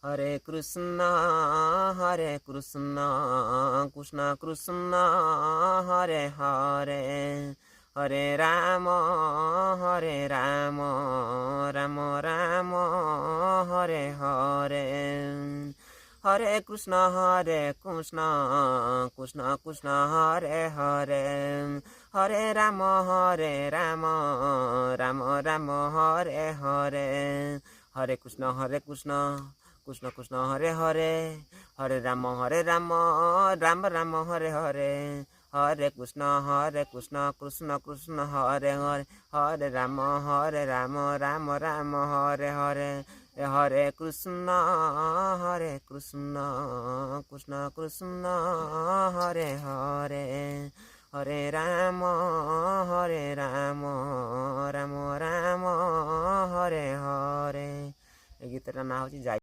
হরে কৃষ্ণ কৃষ্ণ কৃষ্ণ হরে হরে হরে রাম রাম রাম হরে হরে হরে কৃষ্ণ কৃষ্ণ কৃষ্ণ হরে হরে হরে রাম রাম রাম হরে হরে হরে কৃষ্ণ কৃষ্ণ কৃষ্ণ হরে হরে হরে রাম রাম রাম হরে হরে হরে কৃষ্ণ কৃষ্ণ কৃষ্ণ হরে হরে হরে রাম রাম রাম হরে হরে হরে কৃষ্ণ কৃষ্ণ কৃষ্ণ হরে হরে হরে রাম রাম রাম রাম হরে হরে। এই গীতটার নাম হচ্ছে যাই।